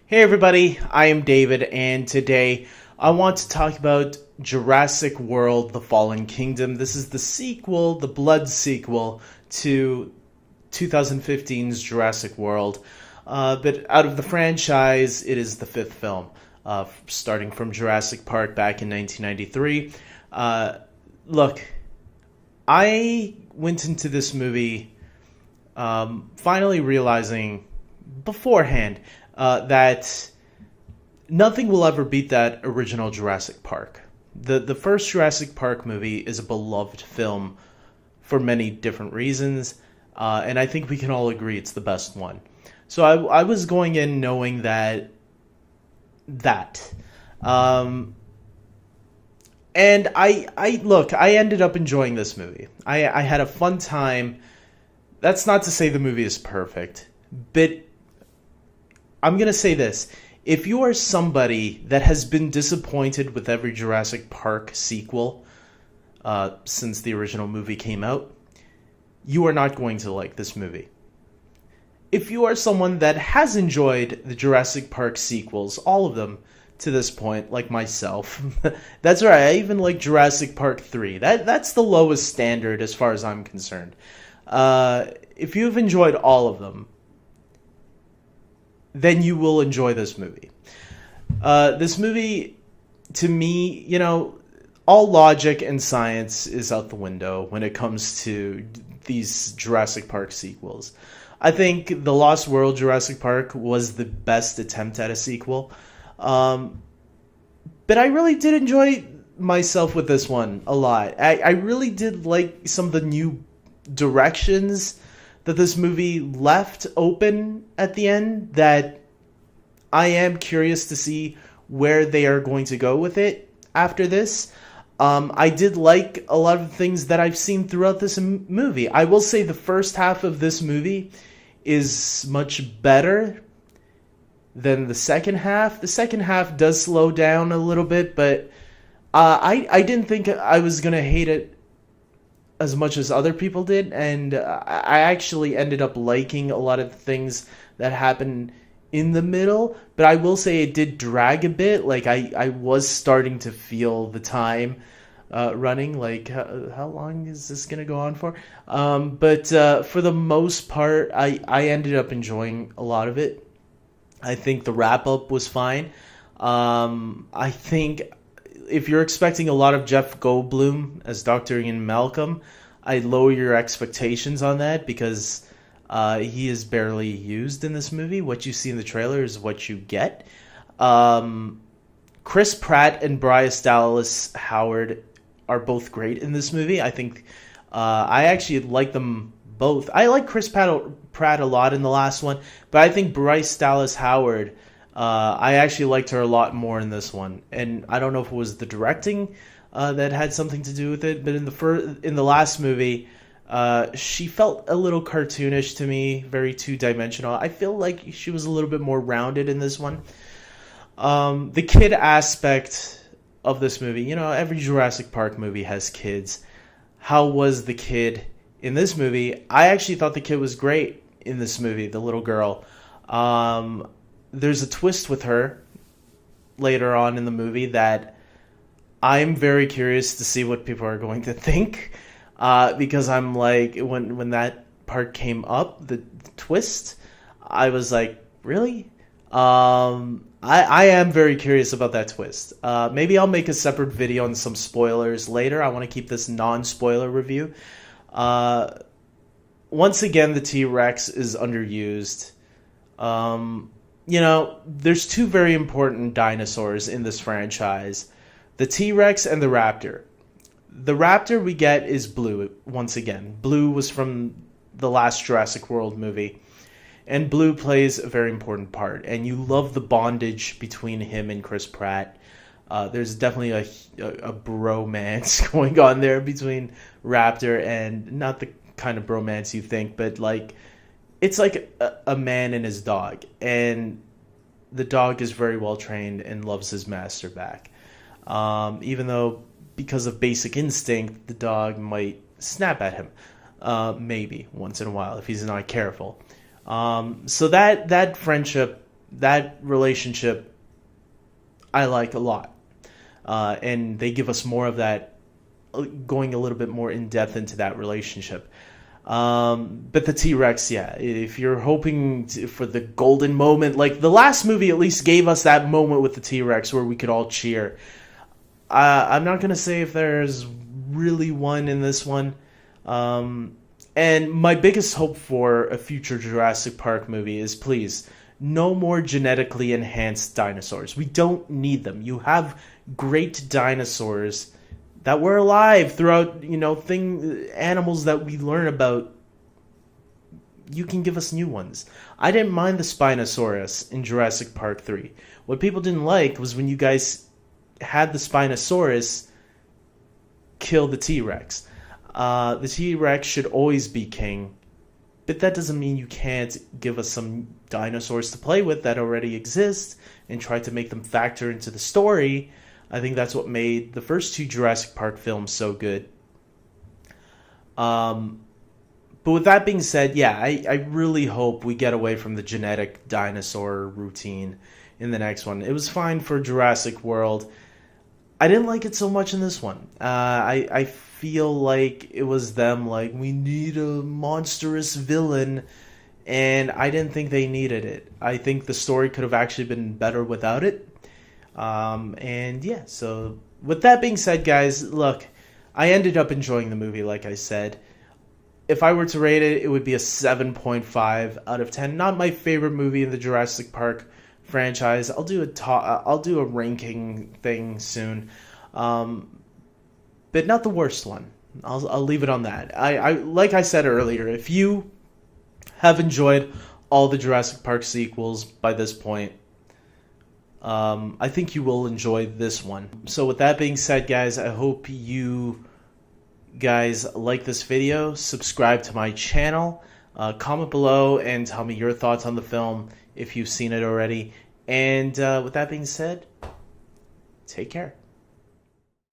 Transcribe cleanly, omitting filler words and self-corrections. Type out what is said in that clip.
Hey everybody, I am David, and today I want to talk about Jurassic World: The Fallen Kingdom. This is the sequel, the blood sequel to 2015's Jurassic World. But out of the franchise, it is the fifth film, starting from Jurassic Park back in 1993. Look, I went into this movie finally realizing beforehand that nothing will ever beat that original Jurassic Park. The first Jurassic Park movie is a beloved film for many different reasons, and I think we can all agree it's the best one. So I was going in knowing that. And I ended up enjoying this movie. I had a fun time. That's not to say the movie is perfect, but I'm going to say this. If you are somebody that has been disappointed with every Jurassic Park sequel since the original movie came out, you are not going to like this movie. If you are someone that has enjoyed the Jurassic Park sequels, all of them to this point, like myself, that's right, I even like Jurassic Park 3. That's the lowest standard as far as I'm concerned. If you've enjoyed all of them, then you will enjoy this movie. This movie, to me, all logic and science is out the window when it comes to these Jurassic Park sequels. I think The Lost World Jurassic Park was the best attempt at a sequel. But I really did enjoy myself with this one a lot. I really did like some of the new directions that this movie left open at the end, that I am curious to see where they are going to go with it after this. I did like a lot of the things that I've seen throughout this movie. I will say the first half of this movie is much better than the second half. The second half does slow down a little bit, but I didn't think I was going to hate it as much as other people did, and I actually ended up liking a lot of the things that happened in the middle, but I will say it did drag a bit. Like, I was starting to feel the time running, like, how long is this going to go on for? But for the most part, I ended up enjoying a lot of it. I think the wrap-up was fine. I think if you're expecting a lot of Jeff Goldblum as Dr. Ian Malcolm, I'd lower your expectations on that, because he is barely used in this movie. What you see in the trailer is what you get. Chris Pratt and Bryce Dallas Howard are both great in this movie. I think I actually like them both. I like Chris Pratt a lot in the last one, but I think Bryce Dallas Howard, I actually liked her a lot more in this one. And I don't know if it was the directing that had something to do with it, but in the last movie, she felt a little cartoonish to me, very two-dimensional. I feel like she was a little bit more rounded in this one. The kid aspect of this movie, every Jurassic Park movie has kids. How was the kid in this movie? I actually thought the kid was great in this movie, the little girl. There's a twist with her later on in the movie that I'm very curious to see what people are going to think. Because I'm like, when that part came up, the twist, I was like, really? I am very curious about that twist. Maybe I'll make a separate video on some spoilers later. I want to keep this non-spoiler review. Once again, the T-Rex is underused. There's two very important dinosaurs in this franchise: the T-Rex and the Raptor. The Raptor we get is Blue, once again. Blue was from the last Jurassic World movie, and Blue plays a very important part, and you love the bondage between him and Chris Pratt. There's definitely a bromance going on there between Raptor, and not the kind of bromance you think, but like, it's like a man and his dog, and the dog is very well trained and loves his master back. Even though, because of basic instinct, the dog might snap at him, maybe once in a while if he's not careful. So that friendship That relationship I like a lot. And they give us more of that, going a little bit more in depth into that relationship. But the T-Rex, yeah, if you're hoping for the golden moment, like the last movie at least gave us that moment with the T-Rex where we could all cheer. I'm not going to say if there's really one in this one. And my biggest hope for a future Jurassic Park movie is, please, no more genetically enhanced dinosaurs. We don't need them. You have great dinosaurs that were alive throughout, animals that we learn about. You can give us new ones. I didn't mind the Spinosaurus in Jurassic Park 3. What people didn't like was when you guys had the Spinosaurus kill the T-Rex. The T-Rex should always be king, but that doesn't mean you can't give us some dinosaurs to play with that already exist and try to make them factor into the story. I think that's what made the first two Jurassic Park films so good. But with that being said, yeah, I really hope we get away from the genetic dinosaur routine in the next one. It was fine for Jurassic World. I didn't like it so much in this one. I feel like it was them like, we need a monstrous villain, and I didn't think they needed it. I think the story could have actually been better without it. And yeah, so with that being said, guys, look, I ended up enjoying the movie, like I said. If I were to rate it, it would be a 7.5 out of 10. Not my favorite movie in the Jurassic Park franchise. I'll do a ranking thing soon. But not the worst one. I'll leave it on that. I like I said earlier, if you have enjoyed all the Jurassic Park sequels by this point, I think you will enjoy this one. So with that being said, guys, I hope you guys like this video. Subscribe to my channel. Comment below and tell me your thoughts on the film if you've seen it already. And with that being said, take care.